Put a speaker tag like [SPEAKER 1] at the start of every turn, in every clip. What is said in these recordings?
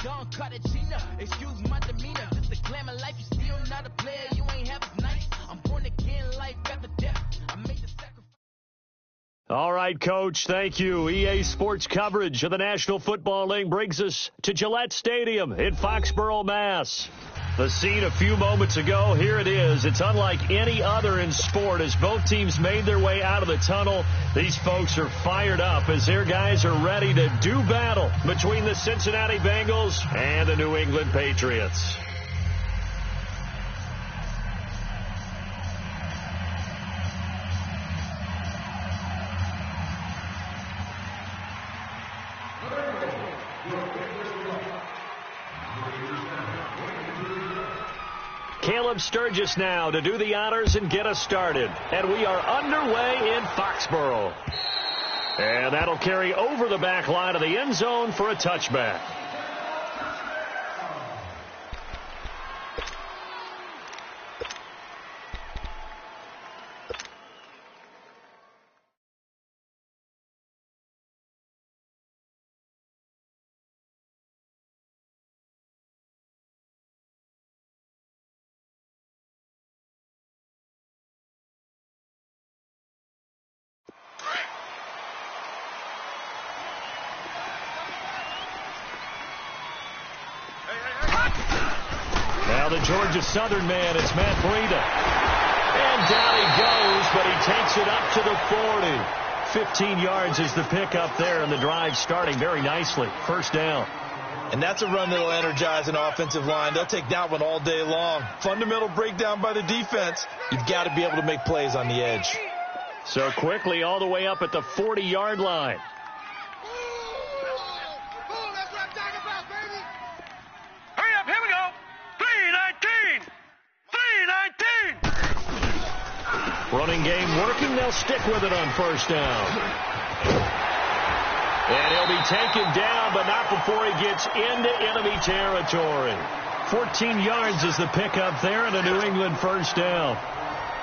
[SPEAKER 1] Don Cartagena. Excuse my demeanor. Just a glamour life. You still not a player. You ain't half as nice. I'm born again, life after death. I made the sacrifice.
[SPEAKER 2] All right, Coach, thank you. EA Sports coverage of the National Football League brings us to Gillette Stadium in Foxborough, Mass. The scene a few moments ago, here it is. It's unlike any other in sport as both teams made their way out of the tunnel. These folks are fired up as their guys are ready to do battle between the Cincinnati Bengals and the New England Patriots. Caleb Sturgis now to do the honors and get us started. And we are underway in Foxborough. And that'll carry over the back line of the end zone for a touchback. Now the Georgia Southern man, it's Matt Breida. And down he goes, but he takes it up to the 40. 15 yards is the pickup there, and the drive starting very nicely. First down.
[SPEAKER 3] And that's a run that will energize an offensive line. They'll take that one all day long. Fundamental breakdown by the defense. You've got to be able to make plays on the edge.
[SPEAKER 2] So quickly all the way up at the 40-yard line. Running game working. They'll stick with it on first down. And he'll be taken down, but not before he gets into enemy territory. 14 yards is the pickup there and a New England first down.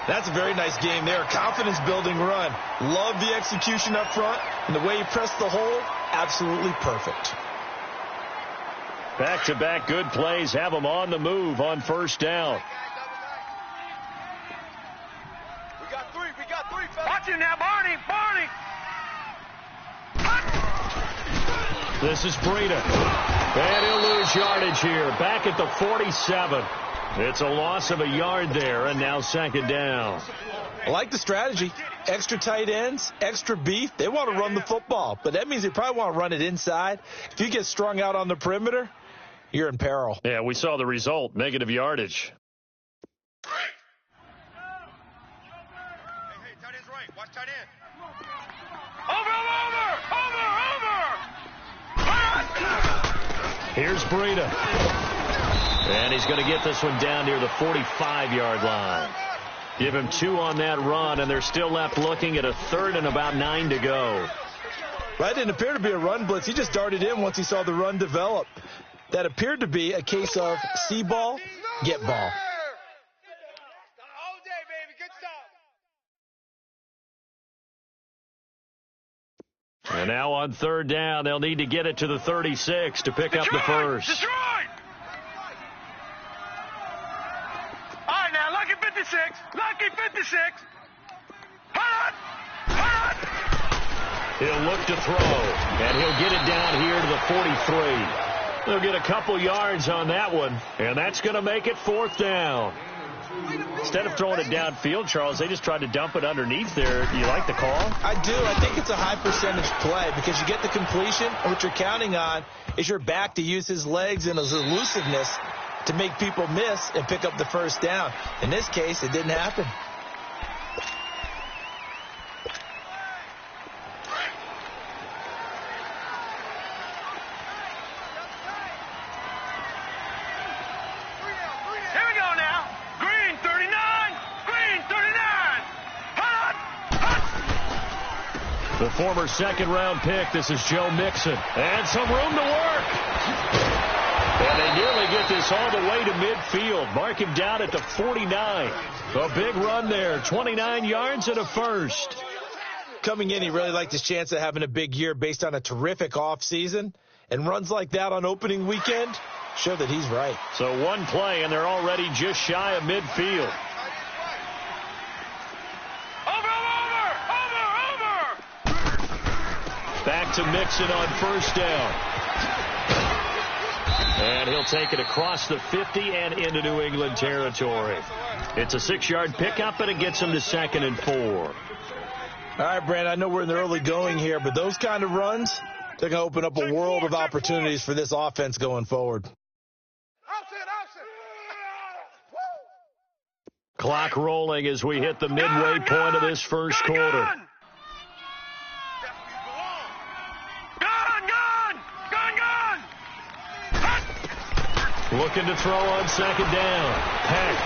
[SPEAKER 3] That's a very nice game there. Confidence-building run. Love the execution up front. And the way he pressed the hole, absolutely perfect.
[SPEAKER 2] Back-to-back good plays have them on the move on first down.
[SPEAKER 4] Watch him now, Barney!
[SPEAKER 2] This is Breida. And he'll lose yardage here. Back at the 47. It's a loss of a yard there, and now second down.
[SPEAKER 3] I like the strategy. Extra tight ends, extra beef. They want to run the football, but that means they probably want to run it inside. If you get strung out on the perimeter, you're in peril.
[SPEAKER 2] Yeah, we saw the result, negative yardage.
[SPEAKER 4] Tight end. Over!
[SPEAKER 2] Here's Breida. And he's going to get this one down near the 45-yard line. Give him 2 on that run, and they're still left looking at a third and about 9 to go.
[SPEAKER 3] Right, didn't appear to be a run blitz. He just darted in once he saw the run develop. That appeared to be a case of see ball, get ball.
[SPEAKER 2] And now on third down, they'll need to get it to the 36 to pick up the first.
[SPEAKER 4] Detroit! All right, now, lucky 56. Lucky 56. Hot!
[SPEAKER 2] He'll look to throw, and he'll get it down here to the 43. They'll get a couple yards on that one, and that's going to make it fourth down. Instead of throwing it downfield, Charles, they just tried to dump it underneath there. You like the call?
[SPEAKER 3] I do. I think it's a high percentage play because you get the completion, and what you're counting on is your back to use his legs and his elusiveness to make people miss and pick up the first down. In this case, it didn't happen.
[SPEAKER 2] The former second-round pick, this is Joe Mixon. And some room to work. And they nearly get this all the way to midfield. Mark him down at the 49. A big run there, 29 yards and a first.
[SPEAKER 3] Coming in, he really liked his chance of having a big year based on a terrific offseason. And runs like that on opening weekend show that he's right.
[SPEAKER 2] So one play, and they're already just shy of midfield. Back to Mixon on first down. And he'll take it across the 50 and into New England territory. It's a 6-yard pickup, and it gets him to 2nd and 4.
[SPEAKER 3] All right, Brandon, I know we're in the early going here, but those kind of runs, they're going to open up a world of opportunities for this offense going forward.
[SPEAKER 2] Clock rolling as we hit the midway point of this first quarter. Looking to throw on second down. Peck.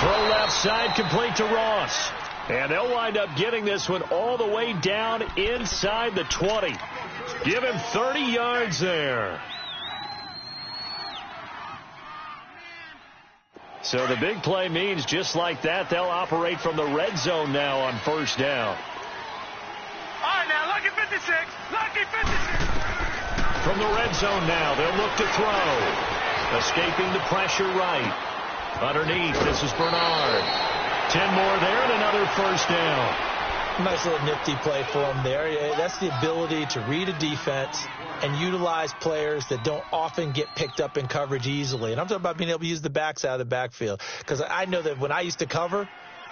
[SPEAKER 2] Throw left side, complete to Ross. And they'll wind up getting this one all the way down inside the 20. Give him 30 yards there. So the big play means just like that, they'll operate from the red zone now on first down.
[SPEAKER 4] All right, now, lucky 56. Lucky 56.
[SPEAKER 2] From the red zone now, they'll look to throw. Escaping the pressure right. Underneath, this is Bernard. 10 more there and another first down.
[SPEAKER 3] Nice little nifty play for him there. That's the ability to read a defense and utilize players that don't often get picked up in coverage easily. And I'm talking about being able to use the backs out of the backfield. Because I know that when I used to cover,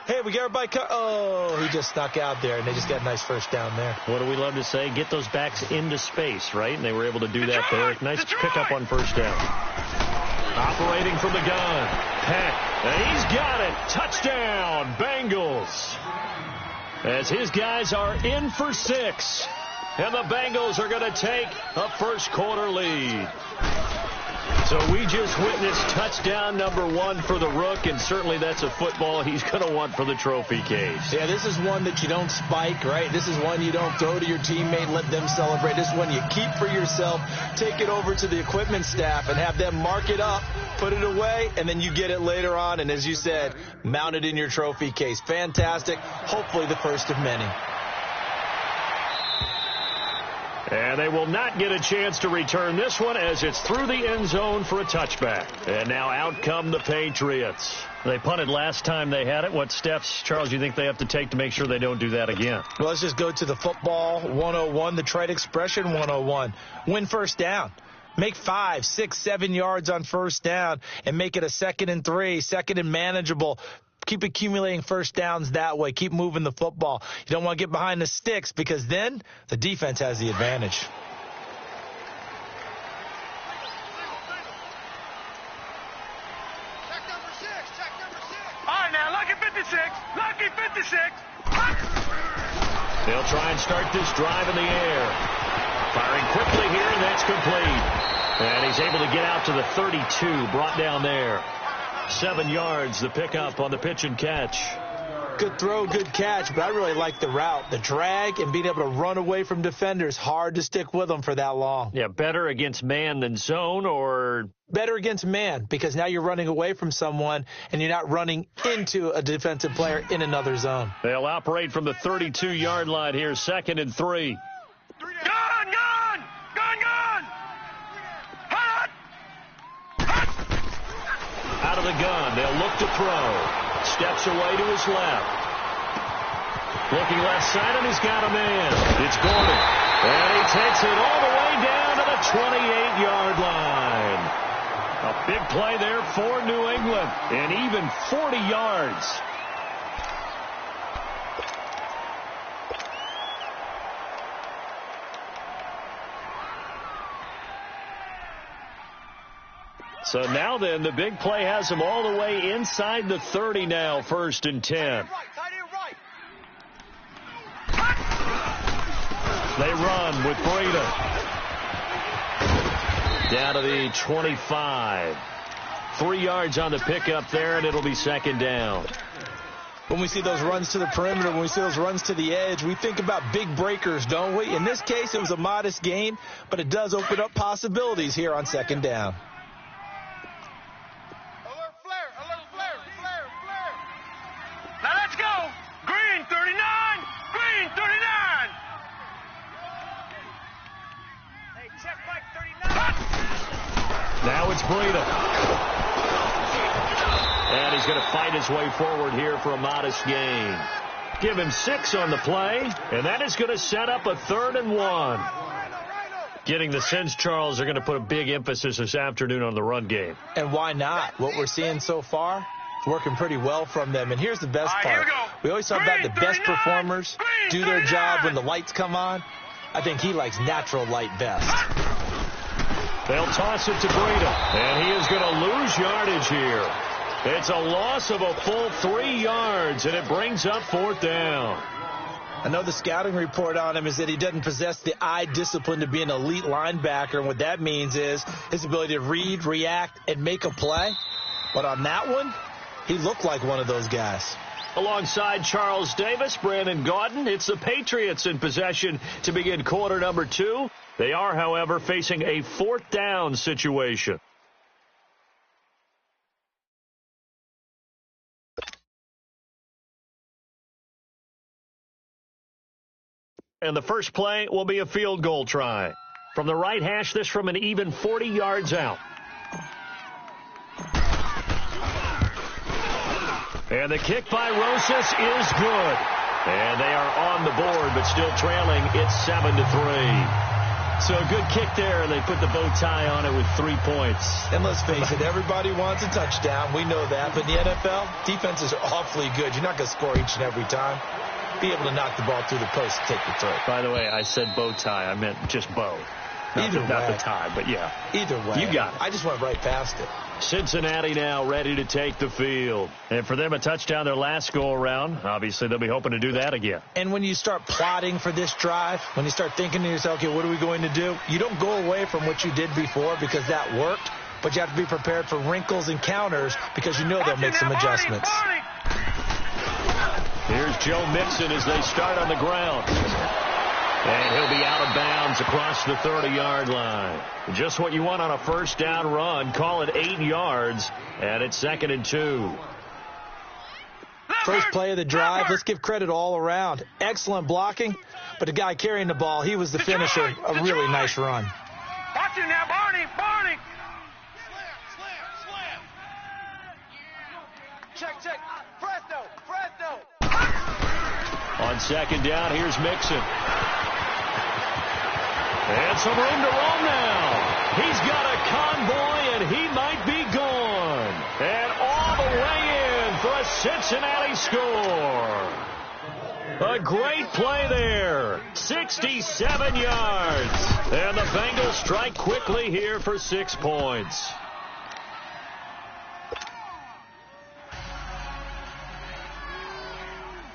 [SPEAKER 3] hey, we got everybody oh, he just snuck out there, and they just got a nice first down there.
[SPEAKER 2] What do we love to say? Get those backs into space, right? And they were able to do that there. Nice pickup on first down. Operating from the gun. Peck. And he's got it. Touchdown, Bengals. As his guys are in for 6. And the Bengals are going to take a first quarter lead. So we just witnessed touchdown number 1 for the Rook, and certainly that's a football he's going to want for the trophy case.
[SPEAKER 3] Yeah, this is one that you don't spike, right? This is one you don't throw to your teammate and let them celebrate. This is one you keep for yourself, take it over to the equipment staff and have them mark it up, put it away, and then you get it later on. And as you said, mount it in your trophy case. Fantastic. Hopefully the first of many.
[SPEAKER 2] And they will not get a chance to return this one as it's through the end zone for a touchback. And now out come the Patriots. They punted last time they had it. What steps, Charles, do you think they have to take to make sure they don't do that again?
[SPEAKER 3] Well, let's just go to the football 101, the trite expression 101. Win first down. Make 5, 6, 7 yards on first down and make it a 2nd and 3, 2nd and manageable. Keep accumulating first downs that way. Keep moving the football. You don't want to get behind the sticks because then the defense has the advantage.
[SPEAKER 4] All right, now, lucky 56. Lucky 56.
[SPEAKER 2] They'll try and start this drive in the air. Firing quickly here, and that's complete. And he's able to get out to the 32, brought down there. 7 yards, the pickup on the pitch and catch.
[SPEAKER 3] Good throw, good catch, but I really like the route. The drag and being able to run away from defenders, hard to stick with them for that long.
[SPEAKER 2] Yeah, better against man than zone, or?
[SPEAKER 3] Better against man, because now you're running away from someone and you're not running into a defensive player in another zone.
[SPEAKER 2] They'll operate from the 32-yard line here, 2nd and 3. Out of the gun, they'll look to throw. Steps away to his left. Looking left side, and he's got a man. It's Gordon. And he takes it all the way down to the 28-yard line. A big play there for New England. And even 40 yards. So now then, the big play has him all the way inside the 30 now, 1st and 10. They run with Breida. Down to the 25. 3 yards on the pickup there, and it'll be 2nd down.
[SPEAKER 3] When we see those runs to the perimeter, when we see those runs to the edge, we think about big breakers, don't we? In this case, it was a modest gain, but it does open up possibilities here on 2nd down.
[SPEAKER 4] Now let's go. Green 39. Green 39.
[SPEAKER 2] Now it's Breida. And he's going to fight his way forward here for a modest gain. Give him 6 on the play, and that is going to set up a 3rd and 1. Getting the sense, Charles, they're going to put a big emphasis this afternoon on the run game.
[SPEAKER 3] And why not? What we're seeing so far, it's working pretty well from them. And here's the best part. We always talk about the best performers do their job when the lights come on. I think he likes natural light best.
[SPEAKER 2] They'll toss it to Breida, and he is going to lose yardage here. It's a loss of a full 3 yards, and it brings up 4th down.
[SPEAKER 3] I know the scouting report on him is that he doesn't possess the eye discipline to be an elite linebacker, and what that means is his ability to read, react, and make a play. But on that one, he looked like one of those guys.
[SPEAKER 2] Alongside Charles Davis, Brandon Gaudin, it's the Patriots in possession to begin quarter number 2. They are, however, facing a 4th down situation. And the first play will be a field goal try. From the right hash, this from an even 40 yards out. And the kick by Rosas is good. And they are on the board, but still trailing. It's 7-3. So a good kick there, and they put the bow tie on it with 3 points.
[SPEAKER 3] And let's face it, everybody wants a touchdown. We know that. But in the NFL, defenses are awfully good. You're not going to score each and every time. Be able to knock the ball through the post and take the throw.
[SPEAKER 2] By the way, I said bow tie. I meant just bow. Not the tie, but yeah.
[SPEAKER 3] Either way.
[SPEAKER 2] You got it.
[SPEAKER 3] I just went right past it.
[SPEAKER 2] Cincinnati now ready to take the field. And for them, a touchdown their last go-around. Obviously, they'll be hoping to do that again.
[SPEAKER 3] And when you start plotting for this drive, when you start thinking to yourself, okay, what are we going to do? You don't go away from what you did before because that worked, but you have to be prepared for wrinkles and counters because you know they'll make some adjustments.
[SPEAKER 2] Here's Joe Mixon as they start on the ground. And he'll be out of bounds across the 30-yard line. Just what you want on a first down run. Call it 8 yards, and it's 2nd and 2.
[SPEAKER 3] First play of the drive, let's give credit all around. Excellent blocking, but the guy carrying the ball, he was the finisher. A really nice run.
[SPEAKER 4] Watch it now, Barney.
[SPEAKER 1] Check. Presto.
[SPEAKER 2] On 2nd down, here's Mixon. And some room to roam now. He's got a convoy, and he might be gone. And all the way in for a Cincinnati score. A great play there. 67 yards. And the Bengals strike quickly here for 6 points.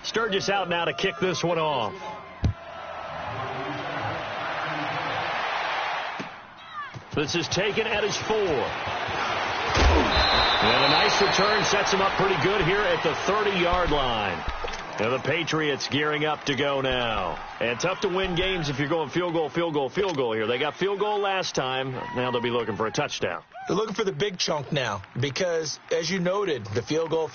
[SPEAKER 2] Sturgis out now to kick this one off. This is taken at his 4. And a nice return sets him up pretty good here at the 30-yard line. And the Patriots gearing up to go now. And tough to win games if you're going field goal here. They got field goal last time. Now they'll be looking for a touchdown.
[SPEAKER 3] They're looking for the big chunk now because, as you noted, the field goal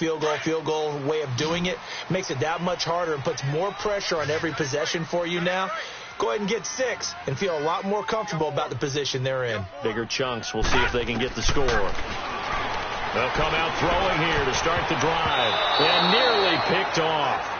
[SPEAKER 3] way of doing it makes it that much harder and puts more pressure on every possession for you now. Go ahead and get 6 and feel a lot more comfortable about the position they're in.
[SPEAKER 2] Bigger chunks. We'll see if they can get the score. They'll come out throwing here to start the drive. And nearly picked off.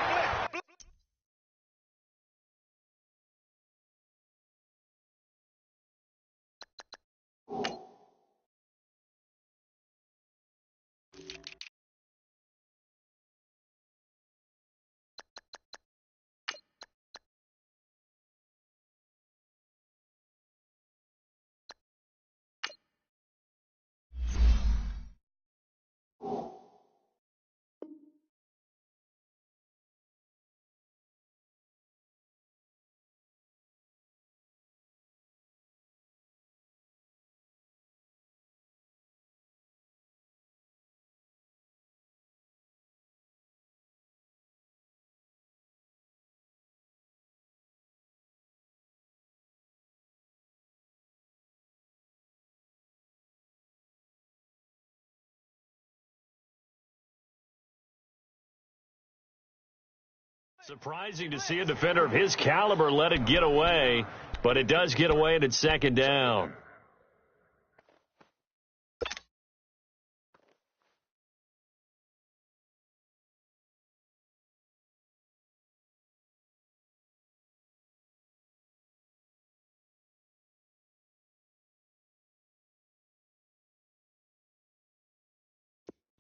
[SPEAKER 2] Surprising to see a defender of his caliber let it get away, but it does get away and it's 2nd down.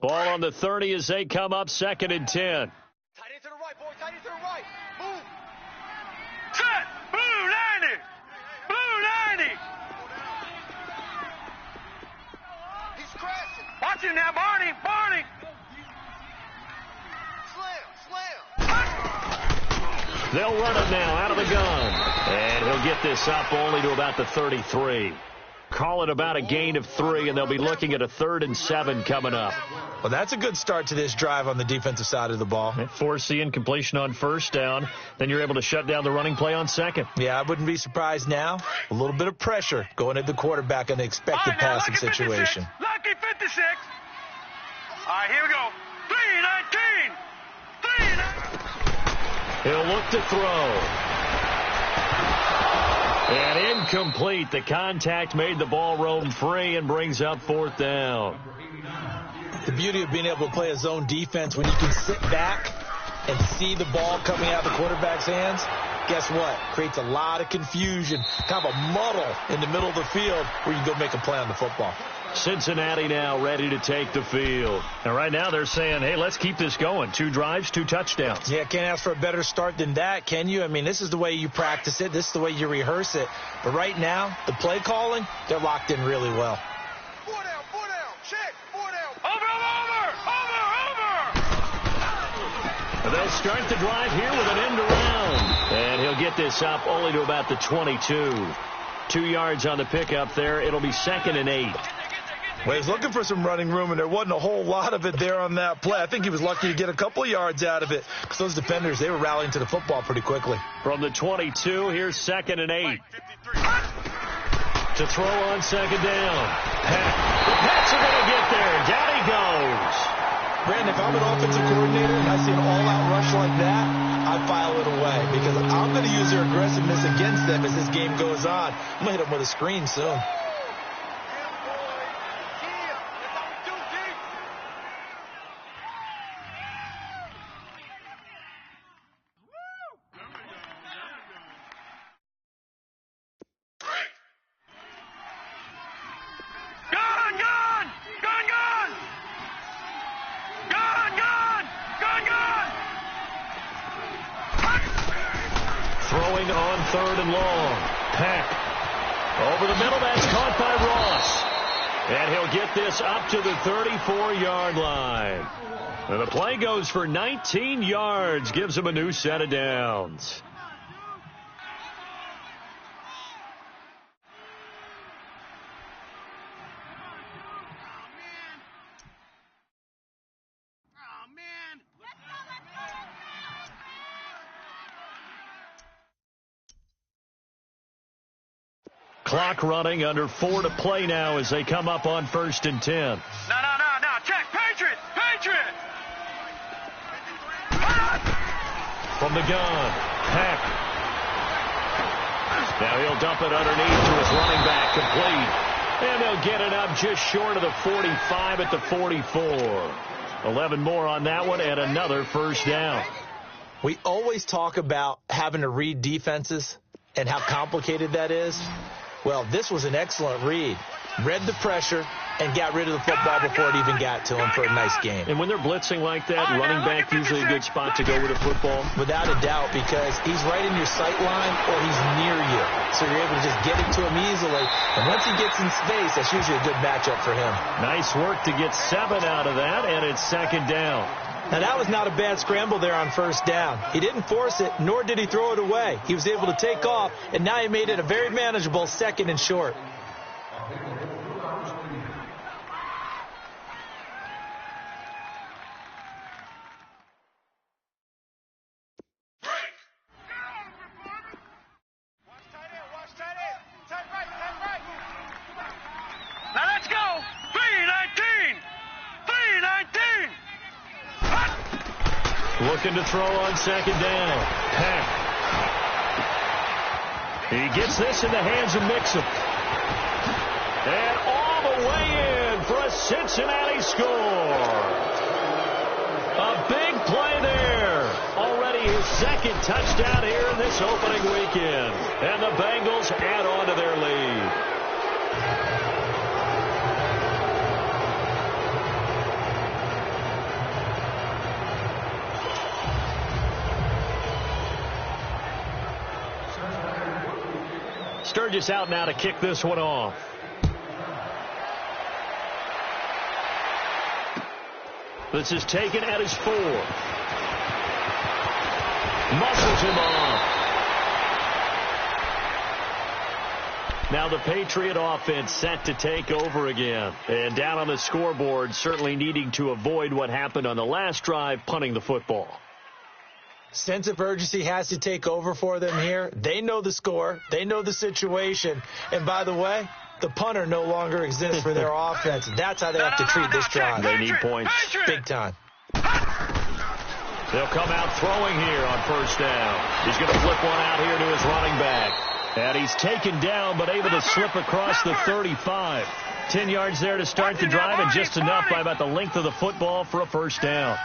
[SPEAKER 2] Ball on the 30 as they come up 2nd and 10.
[SPEAKER 4] Tight end to the right, boy. Tight end to the right. Move. Set. Blue 90. Blue 90. He's crashing. Watch him now, Barney. Barney. Slam.
[SPEAKER 2] They'll run it now out of the gun. And he'll get this up only to about the 33. Call it about a gain of 3, and they'll be looking at a 3rd and 7 coming up.
[SPEAKER 3] Well, that's a good start to this drive on the defensive side of the ball.
[SPEAKER 2] Force the incompletion on 1st down. Then you're able to shut down the running play on 2nd.
[SPEAKER 3] Yeah, I wouldn't be surprised now. A little bit of pressure going at the quarterback in an expected passing situation.
[SPEAKER 4] Lucky 56. All right, here we go. 3-19. 3-19.
[SPEAKER 2] He'll look to throw. And incomplete. The contact made the ball roam free and brings up 4th down.
[SPEAKER 3] The beauty of being able to play a zone defense when you can sit back and see the ball coming out of the quarterback's hands, guess what? Creates a lot of confusion, kind of a muddle in the middle of the field where you can go make a play on the football.
[SPEAKER 2] Cincinnati now ready to take the field. And right now they're saying, hey, let's keep this going. 2 drives, 2 touchdowns.
[SPEAKER 3] Yeah, can't ask for a better start than that, can you? I mean, this is the way you practice it. This is the way you rehearse it. But right now, the play calling, they're locked in really well.
[SPEAKER 4] 4 down, check, 4 down. Over.
[SPEAKER 2] And they'll start the drive here with an end around. And he'll get this up only to about the 22. 2 yards on the pickup there. It'll be 2nd and 8.
[SPEAKER 3] Well, he was looking for some running room, and there wasn't a whole lot of it there on that play. I think he was lucky to get a couple yards out of it because those defenders, they were rallying to the football pretty quickly.
[SPEAKER 2] From the 22, here's 2nd and 8. To throw on 2nd down. The Pats are going to get there. Down he goes.
[SPEAKER 3] Brandon, if I'm an offensive coordinator and I see an all-out rush like that, I file it away because I'm going to use their aggressiveness against them as this game goes on. I'm going to hit them with a screen soon.
[SPEAKER 2] Throwing on 3rd and long. Peck. Over the middle, that's caught by Ross. And he'll get this up to the 34-yard line. And the play goes for 19 yards, gives him a new set of downs. Clock running, under 4 to play now as they come up on 1st and 10.
[SPEAKER 4] No. Check. Patriot.
[SPEAKER 2] From the gun, Peck. Now he'll dump it underneath to his running back, complete. And they'll get it up just short of the 45 at the 44. 11 more on that one and another 1st down.
[SPEAKER 3] We always talk about having to read defenses and how complicated that is. Well, this was an excellent read. Read the pressure and got rid of the football before it even got to him for a nice game.
[SPEAKER 2] And when they're blitzing like that, running back usually a good spot to go with a football.
[SPEAKER 3] Without a doubt, because he's right in your sight line or he's near you. So you're able to just get it to him easily. And once he gets in space, that's usually a good matchup for him.
[SPEAKER 2] Nice work to get 7 out of that, and it's 2nd down.
[SPEAKER 3] Now, that was not a bad scramble there on 1st down. He didn't force it, nor did he throw it away. He was able to take off, and now he made it a very manageable 2nd and short.
[SPEAKER 4] Now let's go. 3-19.
[SPEAKER 2] Looking to throw on 2nd down. Peck. He gets this in the hands of Mixon. And all the way in for a Cincinnati score. A big play there. Already his 2nd touchdown here in this opening weekend. And the Bengals add on to their lead. Sturgis out now to kick this one off. This is taken at his 4. Muscles him off. Now the Patriot offense set to take over again. And down on the scoreboard, certainly needing to avoid what happened on the last drive, punting the football.
[SPEAKER 3] Sense of urgency has to take over for them here. They know the score. They know the situation. And by the way, the punter no longer exists for their offense. That's how they have to treat this drive.
[SPEAKER 2] They need points.
[SPEAKER 3] Big time.
[SPEAKER 2] They'll come out throwing here on first down. He's going to flip one out here to his running back. And he's taken down, but able to slip across the 35. 10 yards there to start the drive, and just enough by about the length of the football for a first down.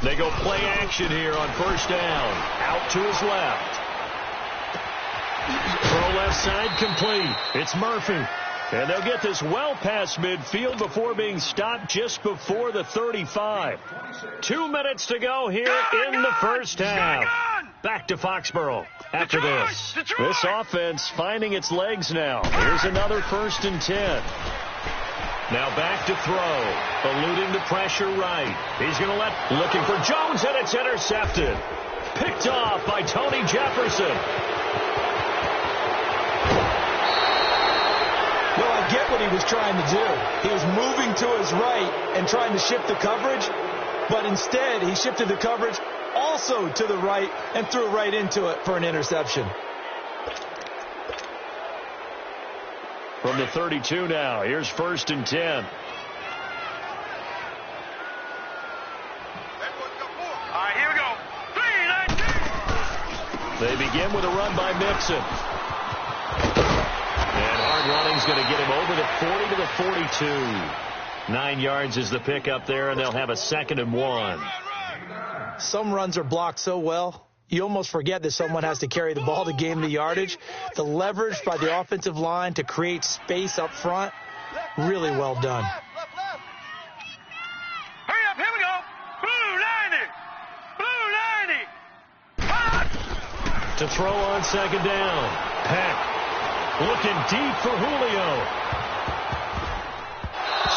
[SPEAKER 2] They go play action here on first down. Out to his left. Throw left side complete. It's Murphy. And they'll get this well past midfield before being stopped just before the 35. 2 minutes to go here in the first half. Back to Foxborough after this. This offense finding its legs now. Here's another 1st and 10. Now back to throw. Eluding the pressure right. He's going to looking for Jones, and it's intercepted. Picked off by Tony Jefferson.
[SPEAKER 3] Well, I get what he was trying to do. He was moving to his right and trying to shift the coverage, but instead he shifted the coverage also to the right and threw right into it for an interception.
[SPEAKER 2] From the 32 now, here's 1st and 10.
[SPEAKER 4] All right, here we go. 3, 19.
[SPEAKER 2] They begin with a run by Mixon. And hard running's going to get him over the 40 to the 42. 9 yards is the pickup there, and they'll have a 2nd and 1.
[SPEAKER 3] Some runs are blocked so well, you almost forget that someone has to carry the ball to gain the yardage. The leverage by the offensive line to create space up front, really well done.
[SPEAKER 4] Hurry up, here we go. Blue 90.
[SPEAKER 2] To throw on 2nd down. Peck looking deep for Julio.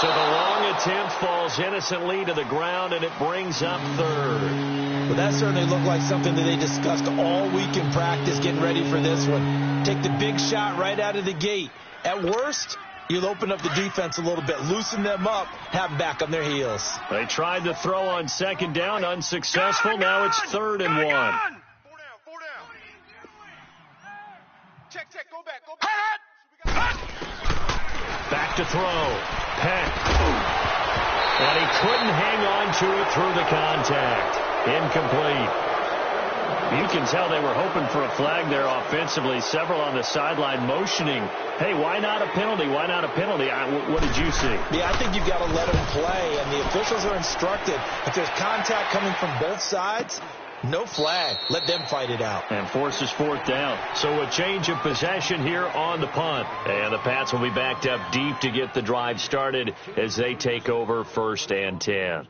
[SPEAKER 2] So the long attempt falls innocently to the ground, and it brings up 3rd.
[SPEAKER 3] Well, that certainly looked like something that they discussed all week in practice getting ready for this one. Take the big shot right out of the gate. At worst, you'll open up the defense a little bit, loosen them up, have them back on their heels.
[SPEAKER 2] They tried to throw on 2nd down, unsuccessful. Now it's 3rd and 1.
[SPEAKER 4] 4 down. Check, go back.
[SPEAKER 2] Back to throw. Peck. And he couldn't hang on to it through the contact. Incomplete. You can tell they were hoping for a flag there offensively. Several on the sideline motioning, hey, why not a penalty? Why not a penalty? What did you see?
[SPEAKER 3] Yeah, I think you've got to let them play, and the officials are instructed. If there's contact coming from both sides, no flag. Let them fight it out.
[SPEAKER 2] And forces 4th down. So a change of possession here on the punt. And the Pats will be backed up deep to get the drive started as they take over 1st and 10.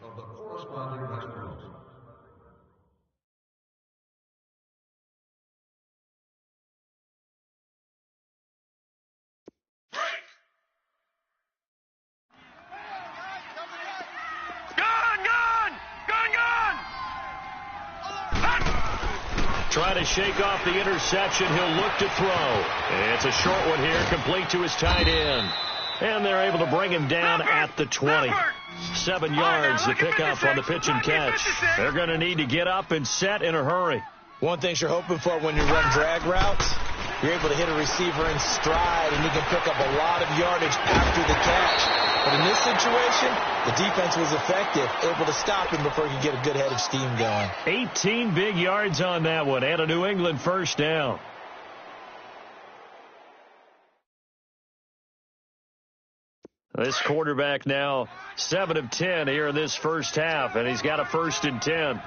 [SPEAKER 2] Try to shake off the interception. He'll look to throw. It's a short one here, complete to his tight end. And they're able to bring him down at the 20. 7 yards, the pickup on the pitch and catch. They're going to need to get up and set in a hurry.
[SPEAKER 3] One thing you're hoping for when you run drag routes, you're able to hit a receiver in stride, and you can pick up a lot of yardage after the catch. But in this situation, the defense was effective, able to stop him before he could get a good head of steam going.
[SPEAKER 2] 18 big yards on that one, and a New England 1st down. This quarterback now 7 of 10 here in this first half, and he's got a 1st and 10.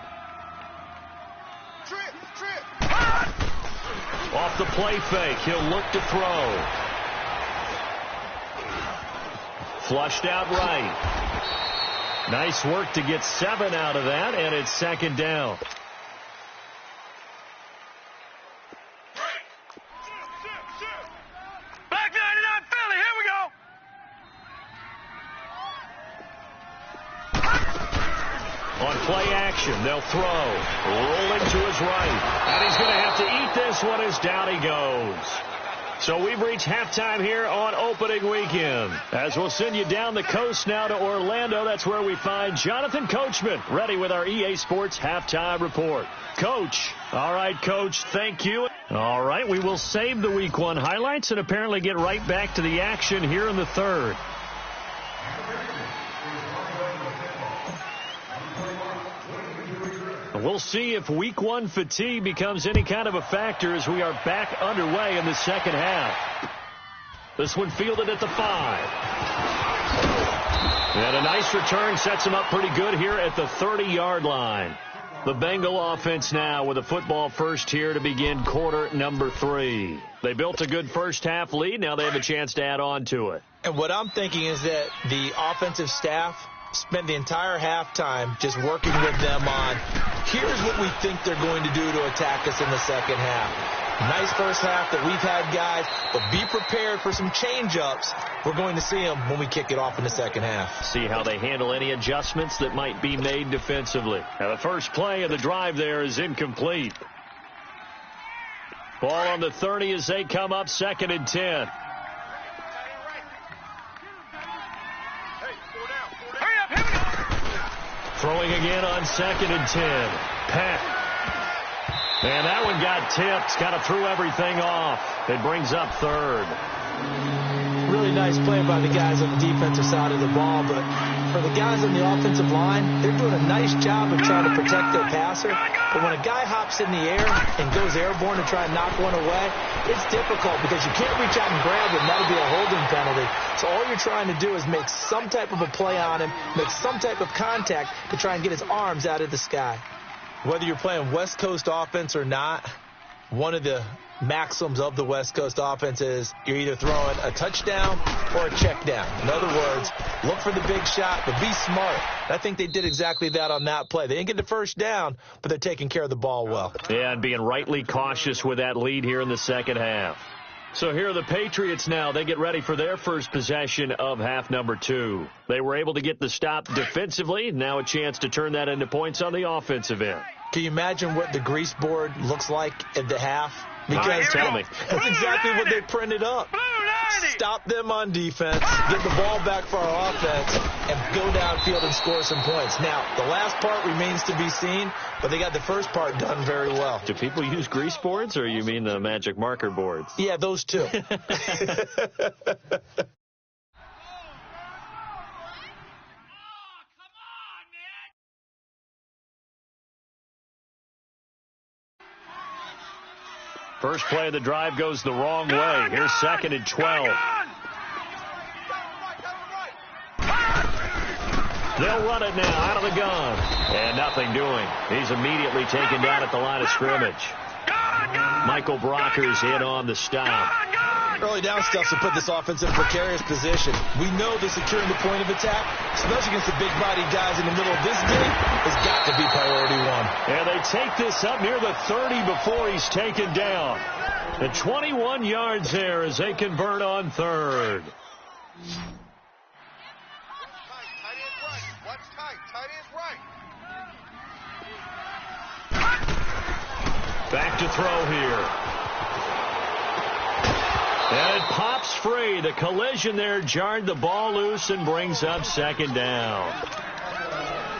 [SPEAKER 2] Off the play fake, he'll look to throw. Flushed out right. Nice work to get 7 out of that, and it's 2nd down. play action. They'll throw. Rolling to his right. And he's going to have to eat this one as down he goes. So we've reached halftime here on opening weekend. As we'll send you down the coast now to Orlando, that's where we find Jonathan Coachman, ready with our EA Sports halftime report. Coach. All right, Coach, thank you. All right, we will save the Week 1 highlights and apparently get right back to the action here in the third. We'll see if Week 1 fatigue becomes any kind of a factor as we are back underway in the second half. This one fielded at the 5. And a nice return sets him up pretty good here at the 30-yard line. The Bengal offense now with a football first here to begin quarter number 3. They built a good first half lead. Now they have a chance to add on to it.
[SPEAKER 3] And what I'm thinking is that the offensive staff spent the entire halftime just working with them on, here's what we think they're going to do to attack us in the second half. Nice first half that we've had, guys, but be prepared for some change-ups. We're going to see them when we kick it off in the second half.
[SPEAKER 2] See how they handle any adjustments that might be made defensively. Now the first play of the drive there is incomplete. Ball on the 30 as they come up 2nd and 10. Throwing again on 2nd and 10. Peck. And that one got tipped. Kind of threw everything off. It brings up 3rd.
[SPEAKER 3] Really nice play by the guys on the defensive side of the ball, but for the guys on the offensive line, they're doing a nice job of trying to protect their passer. But when a guy hops in the air and goes airborne to try and knock one away, it's difficult because you can't reach out and grab him. That'll be a holding penalty. So all you're trying to do is make some type of a play on him, make some type of contact to try and get his arms out of the sky. Whether you're playing West Coast offense or not, one of the maxims of the West Coast offense is you're either throwing a touchdown or a check down. In other words, look for the big shot, but be smart. I think they did exactly that on that play. They didn't get the first down, but they're taking care of the ball well.
[SPEAKER 2] Yeah, and being rightly cautious with that lead here in the second half. So here are the Patriots now. They get ready for their first possession of half number 2. They were able to get the stop defensively. Now a chance to turn that into points on the offensive end.
[SPEAKER 3] Can you imagine what the grease board looks like at the half? Because
[SPEAKER 2] tell me.
[SPEAKER 3] That's exactly what they printed up. Stop them on defense, get the ball back for our offense, and go downfield and score some points. Now, the last part remains to be seen, but they got the first part done very well.
[SPEAKER 2] Do people use grease boards, or you mean the magic marker boards?
[SPEAKER 3] Yeah, those two.
[SPEAKER 2] First play of the drive goes the wrong way. Here's 2nd and 12. They'll run it now out of the gun. And nothing doing. He's immediately taken down at the line of scrimmage. Michael Brockers in on the stop.
[SPEAKER 3] Early down stuff to put this offense in a precarious position. We know that securing the point of attack, especially against the big-body guys in the middle of this game, has got to be priority 1.
[SPEAKER 2] And they take this up near the 30 before he's taken down. The 21 yards there as they convert on 3rd. Back to throw here. And it pops free. The collision there jarred the ball loose and brings up 2nd down.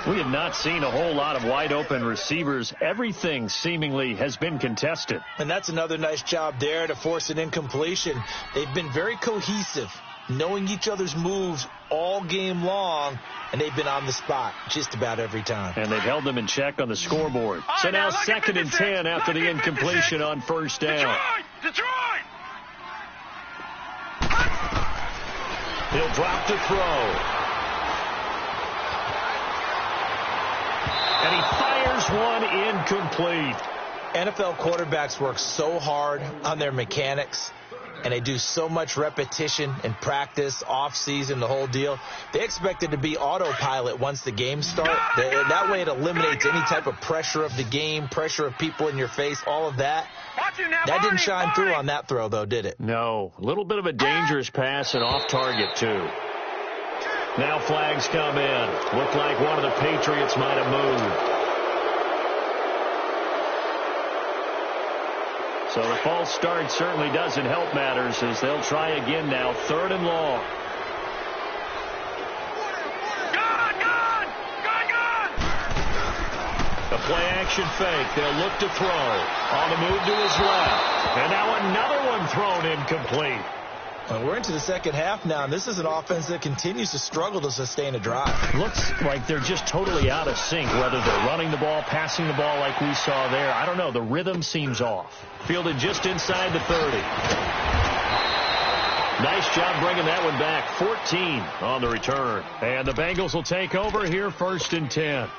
[SPEAKER 2] We have not seen a whole lot of wide-open receivers. Everything seemingly has been contested.
[SPEAKER 3] And that's another nice job there to force an incompletion. They've been very cohesive, knowing each other's moves all game long, and they've been on the spot just about every time.
[SPEAKER 2] And they've held them in check on the scoreboard. So now 2nd and 10 after the incompletion on 1st down.
[SPEAKER 4] Detroit!
[SPEAKER 2] He'll drop to throw. And he fires one incomplete.
[SPEAKER 3] NFL quarterbacks work so hard on their mechanics, and they do so much repetition and practice, off-season, the whole deal. They expect it to be autopilot once the games start. That way it eliminates any type of pressure of the game, pressure of people in your face, all of that. That didn't shine through on that throw, though, did it?
[SPEAKER 2] No. A little bit of a dangerous pass and off target, too. Now flags come in. Looked like one of the Patriots might have moved. So the false start certainly doesn't help matters as they'll try again now. 3rd and long. A play-action fake. They'll look to throw. On the move to his left. And now another one thrown incomplete.
[SPEAKER 3] Well, we're into the second half now, and this is an offense that continues to struggle to sustain a drive.
[SPEAKER 2] Looks like they're just totally out of sync, whether they're running the ball, passing the ball like we saw there. I don't know. The rhythm seems off. Fielded just inside the 30. Nice job bringing that one back. 14 on the return. And the Bengals will take over here 1st and 10.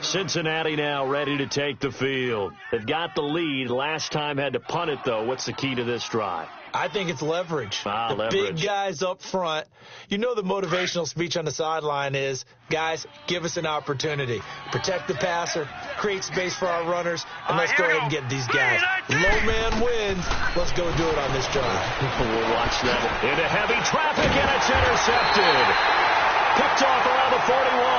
[SPEAKER 2] Cincinnati now ready to take the field. They've got the lead. Last time had to punt it, though. What's the key to this drive?
[SPEAKER 3] I think it's leverage. The
[SPEAKER 2] leverage.
[SPEAKER 3] Big guys up front. You know the motivational speech on the sideline is, guys, give us an opportunity. Protect the passer, create space for our runners, and let's go ahead and get these guys. Low man wins. Let's go do it on this drive.
[SPEAKER 2] We'll watch that. Into heavy traffic, and it's intercepted. Picked off around the 41.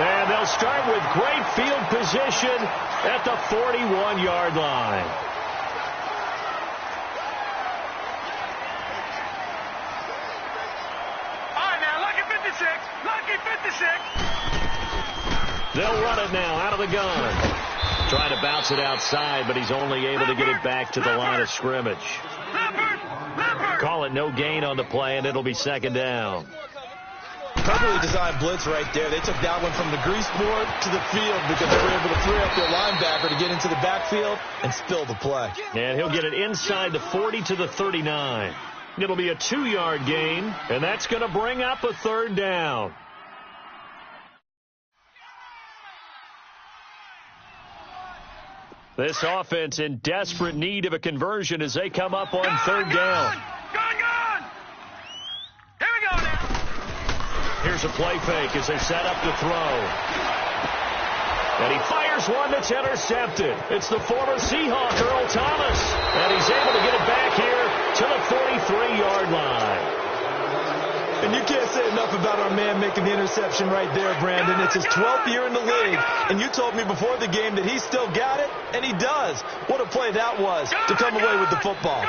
[SPEAKER 2] And they'll start with great field position at the 41-yard line.
[SPEAKER 4] Lucky 56.
[SPEAKER 2] They'll run it now out of the gun. Trying to bounce it outside, but he's only able to get it back to the line of scrimmage. Call it no gain on the play, and it'll be 2nd down.
[SPEAKER 3] Perfectly designed blitz right there. They took that one from the grease board to the field because they were able to free up their linebacker to get into the backfield and spill the play.
[SPEAKER 2] And he'll get it inside the 40 to the 39. It'll be a 2-yard gain, and that's going to bring up a 3rd down. This offense in desperate need of a conversion as they come up on 3rd down.
[SPEAKER 4] Gone! Here we go now.
[SPEAKER 2] Here's a play fake as they set up to throw. And he fires one that's intercepted. It's the former Seahawk, Earl Thomas. And he's able to get it back here to the 43-yard line.
[SPEAKER 3] And you can't say enough about our man making the interception right there, Brandon. It's his 12th year in the league, and you told me before the game that he still got it, and he does. What a play that was to come away with the football.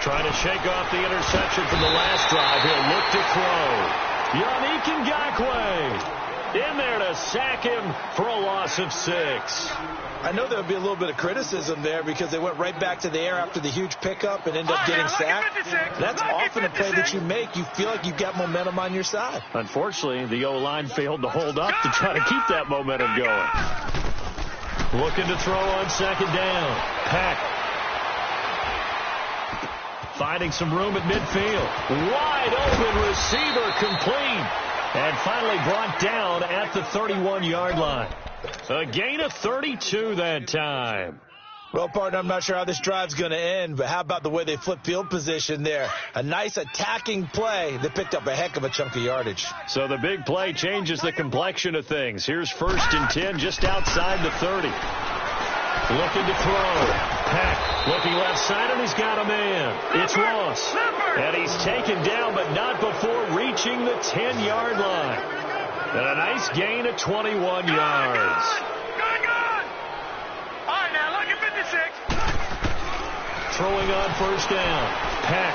[SPEAKER 2] Trying to shake off the interception from the last drive. He'll look to throw. Yannick Ngakoue in there to sack him for a loss of 6.
[SPEAKER 3] I know there'll be a little bit of criticism there because they went right back to the air after the huge pickup and ended up getting sacked. That's often a play that you make. You feel like you've got momentum on your side.
[SPEAKER 2] Unfortunately, the O-line failed to hold up to try to keep that momentum going. Looking to throw on 2nd down. Peck. Finding some room at midfield. Wide open receiver complete. And finally brought down at the 31-yard line. A gain of 32 that time.
[SPEAKER 3] Well, partner, I'm not sure how this drive's going to end, but how about the way they flip field position there? A nice attacking play that picked up a heck of a chunk of yardage.
[SPEAKER 2] So the big play changes the complexion of things. Here's 1st and 10 just outside the 30. Looking to throw. Peck looking left side, and he's got a man. It's Ross. And he's taken down, but not before reaching the 10-yard line. And a nice gain of 21 yards.
[SPEAKER 4] All right, now, lucky 56.
[SPEAKER 2] Throwing on 1st down. Peck.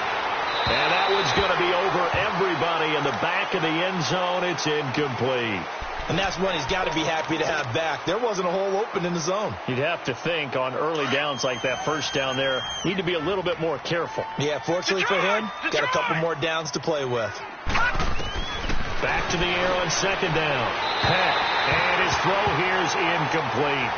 [SPEAKER 2] And that one's going to be over everybody in the back of the end zone. It's incomplete.
[SPEAKER 3] And that's one he's got to be happy to have back. There wasn't a hole open in the zone.
[SPEAKER 2] You'd have to think on early downs like that 1st down there, need to be a little bit more careful.
[SPEAKER 3] Yeah, fortunately for him, got a couple more downs to play with.
[SPEAKER 2] Back to the air on 2nd down. Peck. And his throw here is incomplete.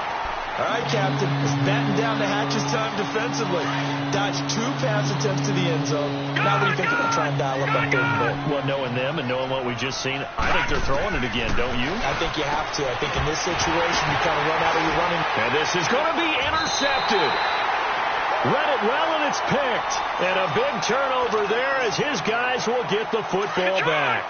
[SPEAKER 3] All right, Captain. It's batten down the hatches time defensively. Dodged 2 pass attempts to the end zone. Now what do you think they're going to try and dial up that 3rd and goal?
[SPEAKER 2] Well, knowing them and knowing what we just seen, I think they're throwing it again, don't you?
[SPEAKER 3] I think you have to. I think in this situation, you kind of run out of your running.
[SPEAKER 2] And this is going to be intercepted. Read it well, and it's picked. And a big turnover there as his guys will get the football back.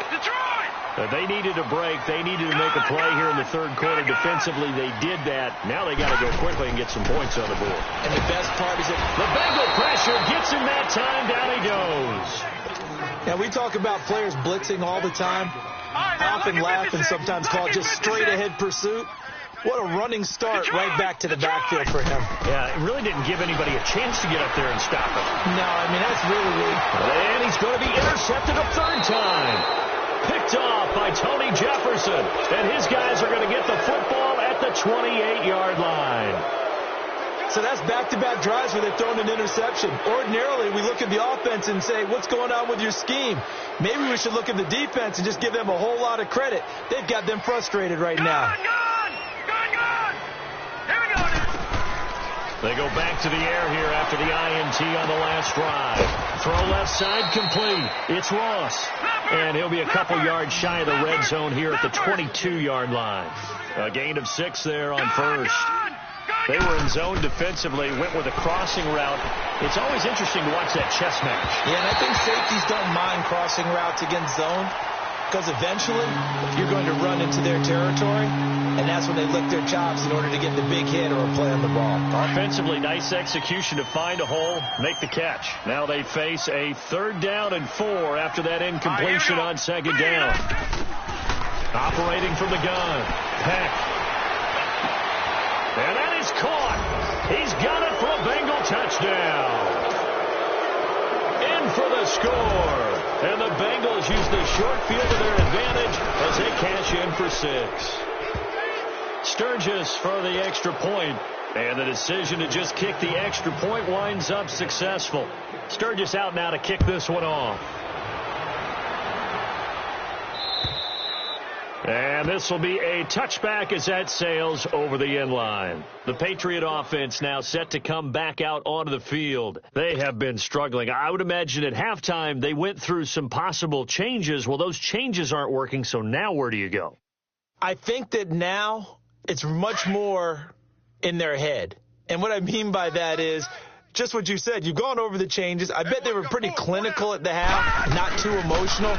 [SPEAKER 2] They needed a break. They needed to make a play here in the 3rd quarter. Defensively, they did that. Now they got to go quickly and get some points on the board.
[SPEAKER 3] And the best part is that
[SPEAKER 2] the Bengal pressure gets him that time. Down he goes.
[SPEAKER 3] Now, we talk about players blitzing all the time. I often laugh and sometimes call it just straight-ahead pursuit. What a running start right back to the backfield for him.
[SPEAKER 2] Yeah, it really didn't give anybody a chance to get up there and stop him.
[SPEAKER 3] No, I mean, that's really weak.
[SPEAKER 2] And he's going to be intercepted a third time. Picked off by Tony Jefferson. And his guys are going to get the football at the 28-yard line.
[SPEAKER 3] So that's back-to-back drives where they've thrown an interception. Ordinarily, we look at the offense and say, what's going on with your scheme? Maybe we should look at the defense and just give them a whole lot of credit. They've got them frustrated right now.
[SPEAKER 2] They go back to the air here after the INT on the last drive. Throw left side complete. It's Ross. And he'll be a couple yards shy of the red zone here at the 22-yard line. A gain of 6 there on first. They were in zone defensively, went with a crossing route. It's always interesting to watch that chess match.
[SPEAKER 3] Yeah, and I think safeties don't mind crossing routes against zone because eventually you're going to run into their territory, and that's when they lick their chops in order to get the big hit or a play on the ball.
[SPEAKER 2] Offensively, nice execution to find a hole, make the catch. Now they face a 3rd down and 4 after that incompletion on 2nd down. Operating from the gun, Peck. And that is caught. He's got it for a Bengal touchdown. In for the score. And the Bengals use the short field to their advantage as they cash in for 6. Sturgis for the extra point. And the decision to just kick the extra point winds up successful. Sturgis out now to kick this one off. And this will be a touchback as that sails over the end line. The Patriot offense now set to come back out onto the field. They have been struggling. I would imagine at halftime they went through some possible changes. Well, those changes aren't working, so now where do you go?
[SPEAKER 3] I think that now it's much more in their head. And what I mean by that is just what you said. You've gone over the changes. I bet they were pretty clinical at the half, not too emotional.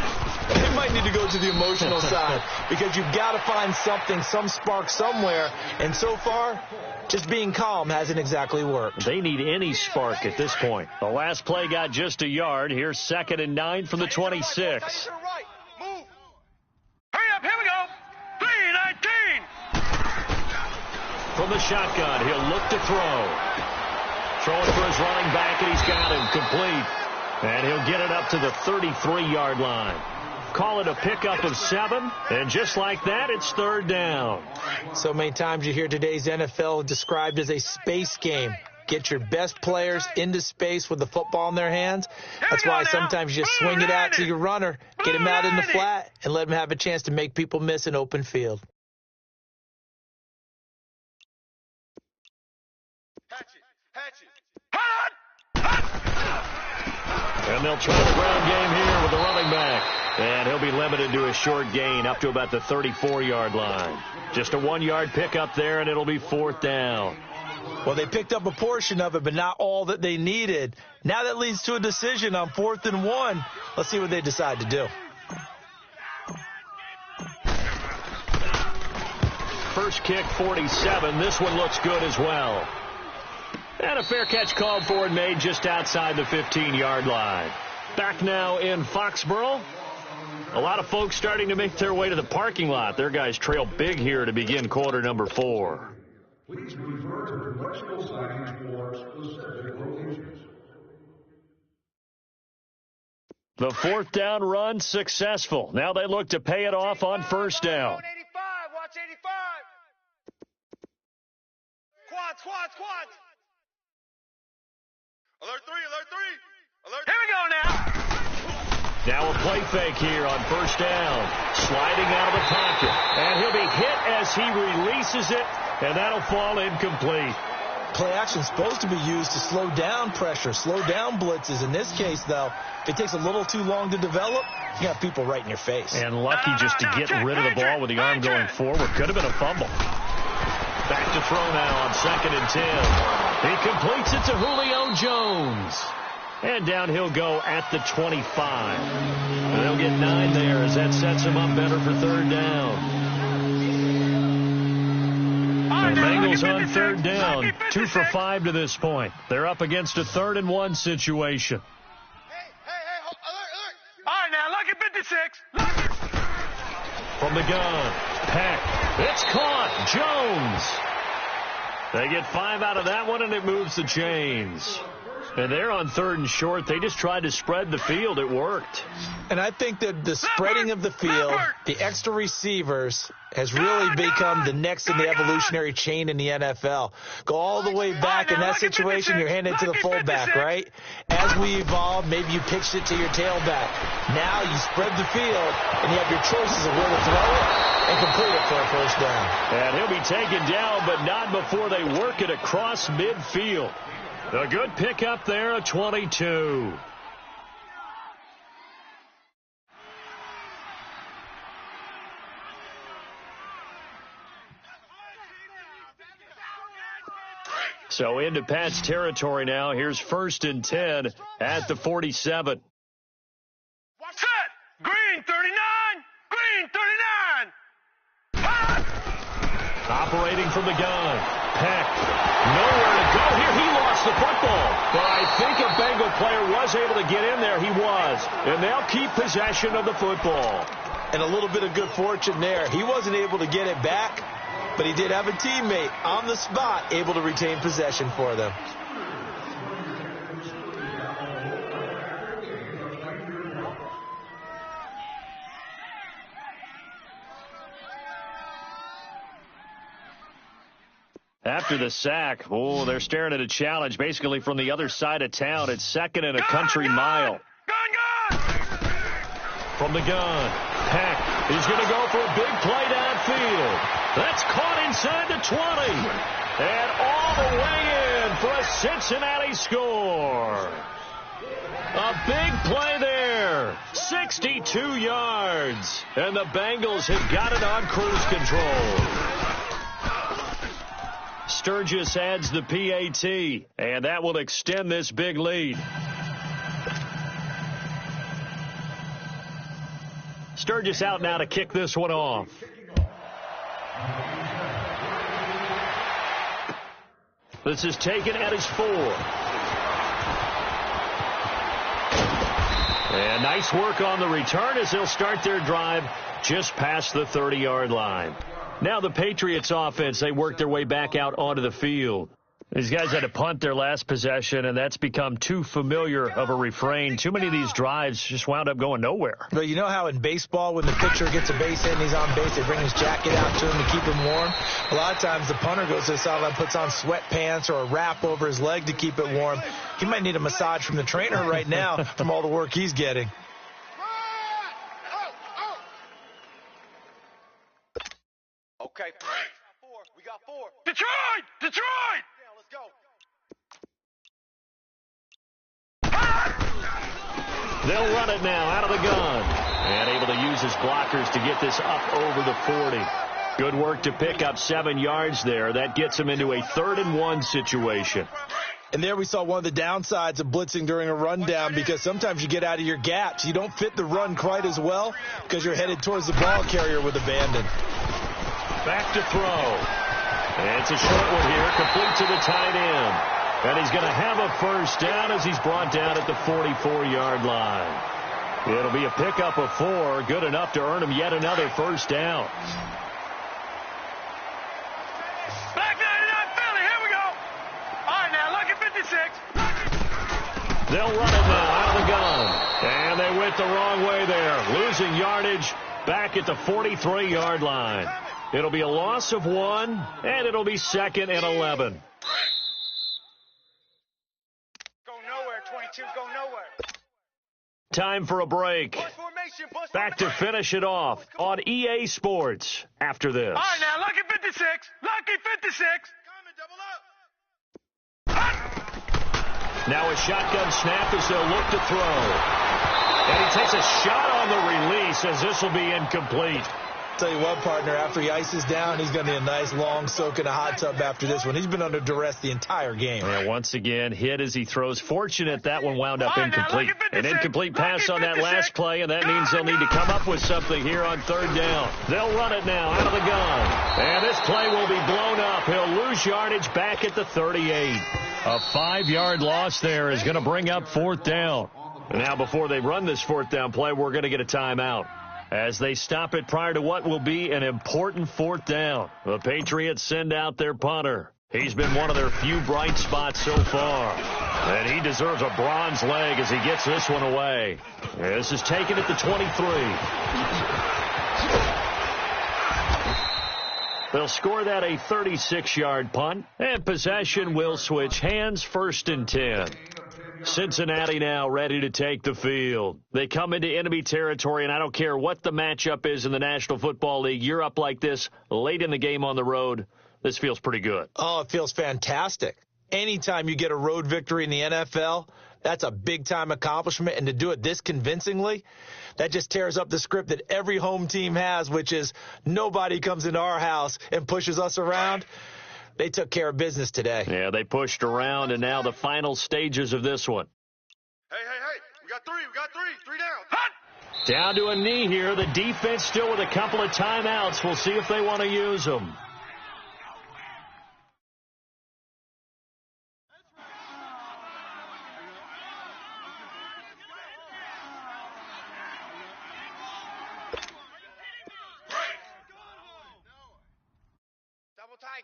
[SPEAKER 3] They might need to go to the emotional side because you've got to find something, some spark somewhere. And so far, just being calm hasn't exactly worked.
[SPEAKER 2] They need any spark at this point. The last play got just a yard. Here's 2nd and 9 from the 26.
[SPEAKER 4] Hurry up, here we go. 3-19.
[SPEAKER 2] From the shotgun, he'll look to throw. Throwing for his running back, and he's got him complete. And he'll get it up to the 33-yard line. Call it a pickup of 7, and just like that, it's 3rd down.
[SPEAKER 3] So many times you hear today's NFL described as a space game. Get your best players into space with the football in their hands. That's why sometimes you just swing it out to your runner, get him out in the flat, and let him have a chance to make people miss an open field.
[SPEAKER 2] And they'll try the ground game here with the running back. And he'll be limited to a short gain up to about the 34-yard line. Just a 1-yard pickup there, and it'll be 4th down.
[SPEAKER 3] Well, they picked up a portion of it, but not all that they needed. Now that leads to a decision on 4th and 1. Let's see what they decide to do.
[SPEAKER 2] First kick, 47. This one looks good as well. And a fair catch called for and made just outside the 15-yard line. Back now in Foxborough. A lot of folks starting to make their way to the parking lot. Their guys trail big here to begin quarter number 4.
[SPEAKER 5] Please refer to directional signage for specific locations.
[SPEAKER 2] The 4th down run successful. Now they look to pay it off on 1st down.
[SPEAKER 4] 85, watch 85. Quads. Alert 3, alert 3. Alert. Here we go now.
[SPEAKER 2] Now a play fake here on 1st down. Sliding out of the pocket. And he'll be hit as he releases it, and that'll fall incomplete.
[SPEAKER 3] Play action is supposed to be used to slow down pressure, slow down blitzes. In this case, though, if it takes a little too long to develop, you got people right in your face.
[SPEAKER 2] And lucky just to get rid of the ball with the arm going forward. Could have been a fumble. Back to throw now on 2nd and 10. He completes it to Julio Jones. And down he'll go at the 25. And they'll get 9 there as that sets him up better for 3rd down. The Bengals on 3rd down, 2 for 5 to this point. They're up against a 3rd and 1 situation.
[SPEAKER 4] Hey, alert. 56. Lucky.
[SPEAKER 2] From the gun, Peck. It's caught. Jones. They get 5 out of that one, and it moves the chains. And they're on 3rd and short. They just tried to spread the field. It worked.
[SPEAKER 3] And I think that the spreading of the field, the extra receivers, has really become the next in the evolutionary chain in the NFL. Go all the way back in that situation, you're handing it to the fullback, right? As we evolve, maybe you pitched it to your tailback. Now you spread the field, and you have your choices of where to throw it and complete it for a first down.
[SPEAKER 2] And he'll be taken down, but not before they work it across midfield. A good pickup there, a 22. So into Pat's territory now. Here's 1st and 10 at the 47.
[SPEAKER 4] Set. Green 39. Green 39.
[SPEAKER 2] Operating from the gun. Peck. Nowhere to go here. He lost the football. But I think a Bengal player was able to get in there. He was. And they'll keep possession of the football.
[SPEAKER 3] And a little bit of good fortune there. He wasn't able to get it back, but he did have a teammate on the spot able to retain possession for them.
[SPEAKER 2] After the sack, they're staring at a challenge basically from the other side of town. It's 2nd and a country mile.
[SPEAKER 4] Gun!
[SPEAKER 2] From the gun, Peck. He's going to go for a big play downfield. That's caught inside the 20. And all the way in for a Cincinnati score. A big play there. 62 yards. And the Bengals have got it on cruise control. Sturgis adds the PAT, and that will extend this big lead. Sturgis out now to kick this one off. This is taken at his 4. And nice work on the return as they'll start their drive just past the 30-yard line. Now the Patriots offense, they work their way back out onto the field. These guys had to punt their last possession, and that's become too familiar of a refrain. Too many of these drives just wound up going nowhere.
[SPEAKER 3] But you know how in baseball, when the pitcher gets a base hit and he's on base, they bring his jacket out to him to keep him warm? A lot of times the punter goes to the sideline, puts on sweatpants or a wrap over his leg to keep it warm. He might need a massage from the trainer right now from all the work he's getting.
[SPEAKER 4] Okay. We got 4. Detroit! Detroit! Yeah, let's go.
[SPEAKER 2] They'll run it now out of the gun. And able to use his blockers to get this up over the 40. Good work to pick up 7 yards there. That gets him into a 3rd and 1 situation.
[SPEAKER 3] And there we saw one of the downsides of blitzing during a rundown, because sometimes you get out of your gaps. You don't fit the run quite as well because you're headed towards the ball carrier with abandon.
[SPEAKER 2] Back to throw. And it's a short one here, complete to the tight end. And he's going to have a first down as he's brought down at the 44-yard line. It'll be a pickup of 4, good enough to earn him yet another first down.
[SPEAKER 4] Back 99 Philly, here we go. All right, now, look at 56.
[SPEAKER 2] They'll run it now out of the gun. And they went the wrong way there, losing yardage back at the 43-yard line. It'll be a loss of 1, and it'll be 2nd and 11.
[SPEAKER 4] Go nowhere, 22, go nowhere.
[SPEAKER 2] Time for a break. Back to finish it off on EA Sports after this.
[SPEAKER 4] All right, now, Lucky 56. Lucky 56.
[SPEAKER 2] Now a shotgun snap as they'll look to throw. And he takes a shot on the release as this will be incomplete.
[SPEAKER 3] Tell you what, partner, after he ices down, he's going to need a nice long soak in a hot tub after this one. He's been under duress the entire game.
[SPEAKER 2] And once again, hit as he throws. Fortunate that one wound up incomplete. An incomplete pass on that last play, and that means they'll need to come up with something here on 3rd down. They'll run it now out of the gun. And this play will be blown up. He'll lose yardage back at the 38. A 5-yard loss there is going to bring up 4th down. Now, before they run this fourth down play, we're going to get a timeout as they stop it prior to what will be an important fourth down. The Patriots send out their punter. He's been one of their few bright spots so far. And he deserves a bronze leg as he gets this one away. This is taken at the 23. They'll score that a 36-yard punt, and possession will switch hands, 1st and 10. Cincinnati now ready to take the field. They come into enemy territory, and I don't care what the matchup is in the National Football League. You're up like this late in the game on the road. This feels pretty good.
[SPEAKER 3] Oh, it feels fantastic. Anytime you get a road victory in the NFL, that's a big-time accomplishment. And to do it this convincingly, that just tears up the script that every home team has, which is nobody comes into our house and pushes us around. They took care of business today.
[SPEAKER 2] Yeah, they pushed around, and now the final stages of this one.
[SPEAKER 4] Hey. We got three down. Hot!
[SPEAKER 2] Down to a knee here. The defense still with a couple of timeouts. We'll see if they want to use them.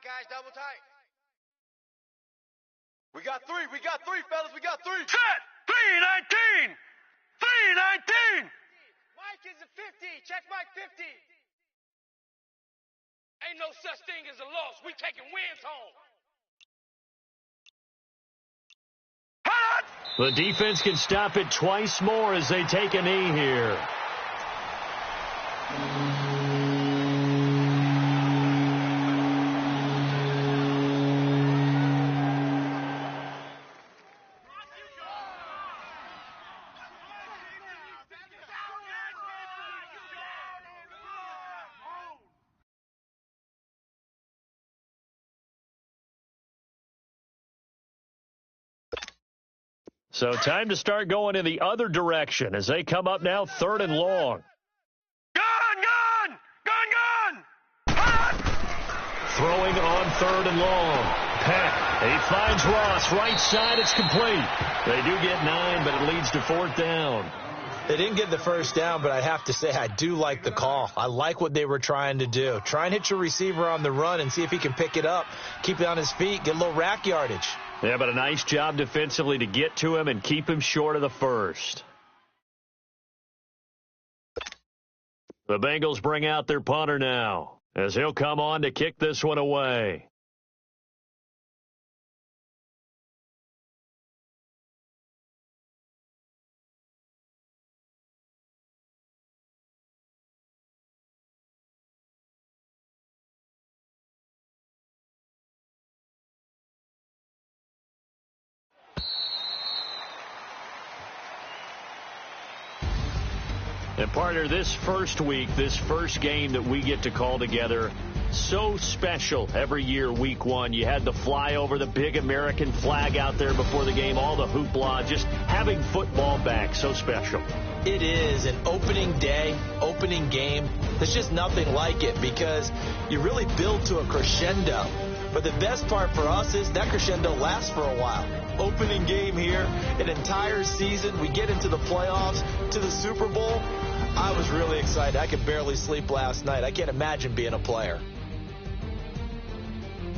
[SPEAKER 4] Guys, double tight. We got three, fellas. We got three.
[SPEAKER 1] Set! 319! 319!
[SPEAKER 4] Mike is a 50. Check Mike 50.
[SPEAKER 1] Ain't no such thing as a loss. We taking wins home. Hot!
[SPEAKER 2] The defense can stop it twice more as they take a knee here. So time to start going in the other direction as they come up now 3rd and long.
[SPEAKER 1] Gone!
[SPEAKER 2] Throwing on 3rd and long. Peck, he finds Ross. Right side, it's complete. They do get 9, but it leads to 4th down.
[SPEAKER 3] They didn't get the first down, but I have to say I do like the call. I like what they were trying to do. Try and hit your receiver on the run and see if he can pick it up, keep it on his feet, get a little rack yardage.
[SPEAKER 2] Yeah, but a nice job defensively to get to him and keep him short of the first. The Bengals bring out their punter now as he'll come on to kick this one away. And partner, this first week, this first game that we get to call together, so special every year, week 1. You had the flyover, the big American flag out there before the game, all the hoopla, just having football back, so special.
[SPEAKER 3] It is an opening day, opening game. There's just nothing like it because you really build to a crescendo. But the best part for us is that crescendo lasts for a while. Opening game here, an entire season. We get into the playoffs, to the Super Bowl. I was really excited. I could barely sleep last night. I can't imagine being a player.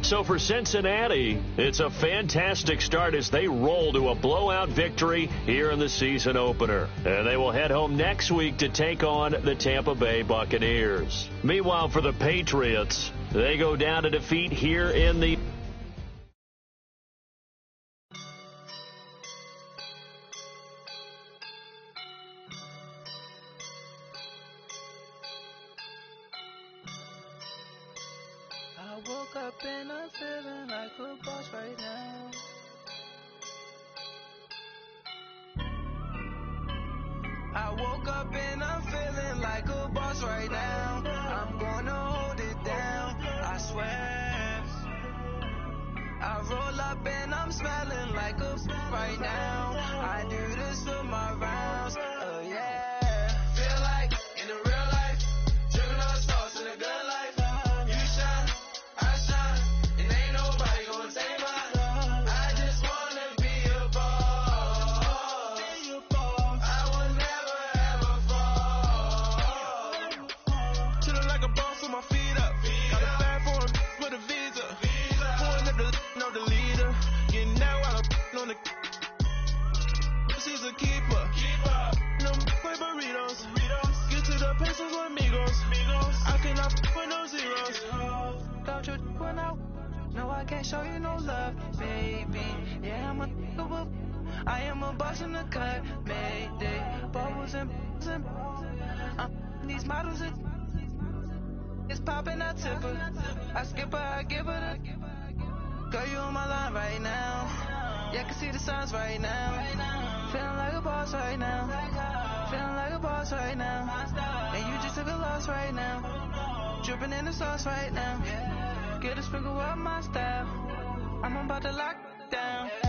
[SPEAKER 2] So for Cincinnati, it's a fantastic start as they roll to a blowout victory here in the season opener. And they will head home next week to take on the Tampa Bay Buccaneers. Meanwhile, for the Patriots, they go down to defeat here in the...
[SPEAKER 6] I woke up and I'm feeling like a boss right now. I woke up and I'm feeling like a boss right now. I'm gonna hold it down, I swear. I roll up and I'm smelling like a right now. I do this for my rounds, oh yeah. Feel like in the real life, dripping all the sauce in a good life. I just wanna be a boss. can't show you no love, baby. Yeah, I am a boss in the cut, mayday. Bubbles and these models it's popping, I tip her. I skip her, I give her the. Girl, you on my line right now. Yeah, I can see the signs right now. Feeling like a boss right now. Feeling like a boss right now. And you just took a loss right now. Dripping in the sauce right now. Get a sprinkle up my style. I'm about to lock down.